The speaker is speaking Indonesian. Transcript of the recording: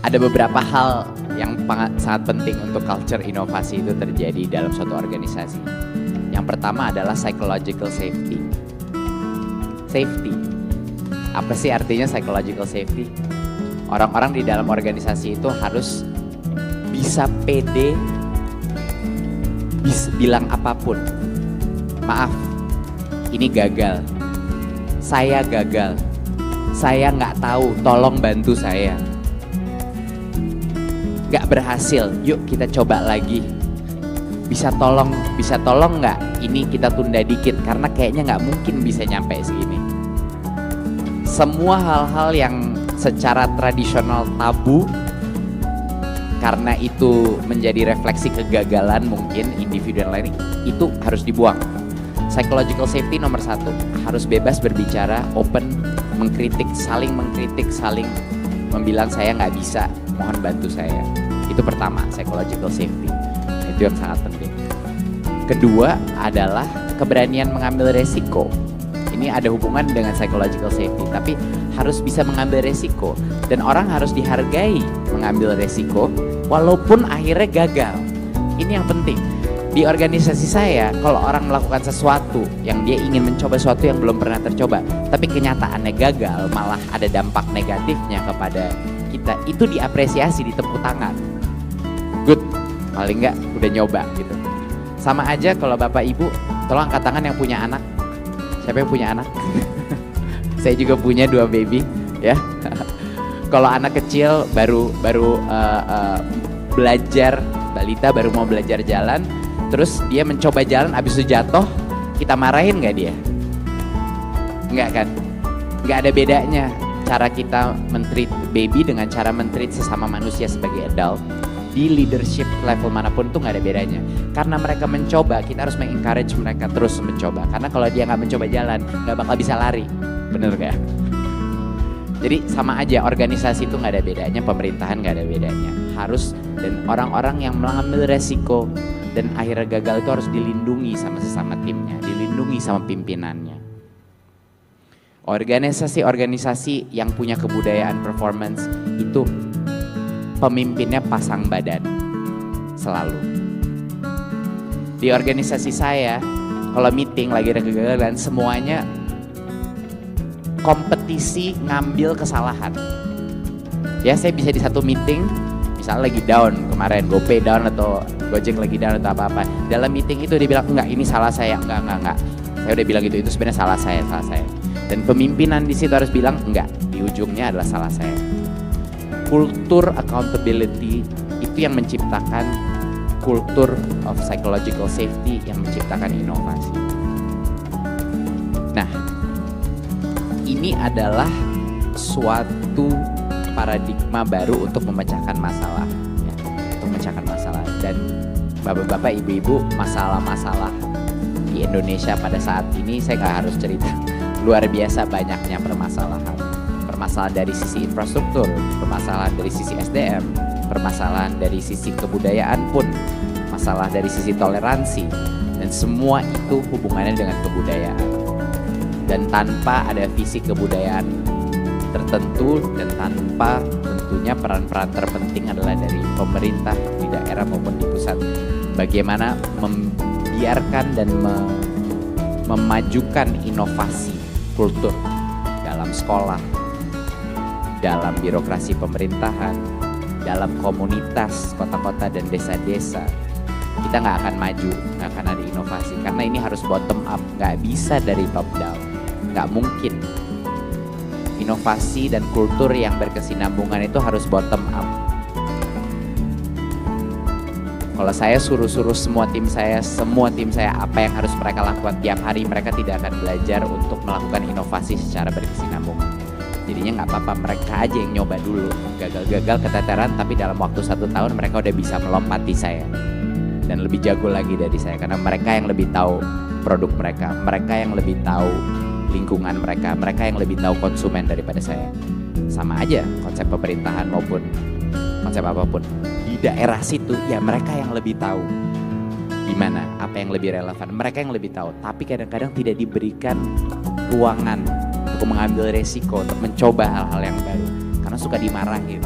Ada beberapa hal yang sangat penting untuk culture inovasi itu terjadi dalam suatu organisasi. Yang pertama adalah psychological safety. Safety. Apa sih artinya psychological safety? Orang-orang di dalam organisasi itu harus bisa pede, bisa bilang apapun. Maaf, ini gagal. Saya gagal. Saya nggak tahu, tolong bantu saya. Nggak berhasil, yuk kita coba lagi. Bisa tolong nggak? Ini kita tunda dikit karena kayaknya nggak mungkin bisa nyampe segini. Semua hal-hal yang secara tradisional tabu, karena itu menjadi refleksi kegagalan mungkin individu dan lain, itu harus dibuang. Psychological safety nomor 1, harus bebas berbicara, open, mengkritik, saling membilang saya nggak bisa, mohon bantu saya. Itu pertama, psychological safety. Itu yang sangat penting. Kedua adalah keberanian mengambil resiko. Ini ada hubungan dengan psychological safety, tapi harus bisa mengambil resiko. Dan orang harus dihargai mengambil resiko, walaupun akhirnya gagal. Ini yang penting. Di organisasi saya, kalau orang melakukan sesuatu yang dia ingin mencoba sesuatu yang belum pernah tercoba, tapi kenyataannya gagal, malah ada dampak negatifnya kepada kita, itu diapresiasi, ditepuk tangan. Good, paling nggak udah nyoba gitu. Sama aja kalau bapak ibu, tolong angkat tangan yang punya anak. Siapa yang punya anak? Saya juga punya 2 baby, ya. Kalau anak kecil baru belajar, balita baru mau belajar jalan, terus dia mencoba jalan, abis itu jatuh, kita marahin nggak dia? Nggak kan? Nggak ada bedanya cara kita men-treat baby dengan cara men-treat sesama manusia sebagai adult. Di leadership level manapun tuh nggak ada bedanya. Karena mereka mencoba, kita harus mengencourage mereka terus mencoba. Karena kalau dia nggak mencoba jalan, nggak bakal bisa lari, bener gak? Jadi sama aja, organisasi itu nggak ada bedanya, pemerintahan nggak ada bedanya. Harus, dan orang-orang yang mengambil resiko dan akhirnya gagal itu harus dilindungi sama sesama timnya, dilindungi sama pimpinannya. Organisasi-organisasi yang punya kebudayaan performance itu pemimpinnya pasang badan selalu. Di organisasi saya, kalau meeting lagi ada kegagalan, semuanya kompetisi ngambil kesalahan. Ya, saya bisa di satu meeting, misalnya lagi down kemarin, GoPay down atau Gojek lagi down atau apa-apa. Dalam meeting itu dia bilang, enggak, ini salah saya, enggak. Saya udah bilang itu sebenarnya salah saya. Dan pemimpinan di situ harus bilang, enggak, di ujungnya adalah salah saya. Kultur accountability itu yang menciptakan kultur of psychological safety yang menciptakan inovasi. Nah, ini adalah suatu paradigma baru untuk memecahkan masalah, ya, Dan bapak-bapak, ibu-ibu, masalah-masalah di Indonesia pada saat ini saya nggak harus cerita, luar biasa banyaknya permasalahan dari sisi infrastruktur, permasalahan dari sisi SDM, permasalahan dari sisi kebudayaan pun, masalah dari sisi toleransi, dan semua itu hubungannya dengan kebudayaan. Dan tanpa ada visi kebudayaan tertentu dan tanpa tentunya peran-peran terpenting adalah dari pemerintah di daerah maupun di pusat, bagaimana membiarkan dan memajukan inovasi kultur dalam sekolah, dalam birokrasi pemerintahan, dalam komunitas, kota-kota dan desa-desa. Kita nggak akan maju, nggak akan ada inovasi, karena ini harus bottom up, nggak bisa dari top down, nggak mungkin. Inovasi dan kultur yang berkesinambungan itu harus bottom up. Kalau saya suruh semua tim saya apa yang harus mereka lakukan tiap hari, mereka tidak akan belajar untuk melakukan inovasi secara berkesinambungan. Jadinya nggak apa-apa, mereka aja yang nyoba dulu, gagal keteteran, tapi dalam waktu 1 tahun mereka udah bisa melompati saya dan lebih jago lagi dari saya, karena mereka yang lebih tahu produk mereka yang lebih tahu lingkungan mereka yang lebih tahu konsumen daripada saya. Sama aja konsep pemerintahan maupun konsep apapun di daerah situ, ya mereka yang lebih tahu gimana, apa yang lebih relevan, mereka yang lebih tahu, tapi kadang-kadang tidak diberikan ruangan untuk mengambil resiko, untuk mencoba hal-hal yang baru, karena suka dimarahin.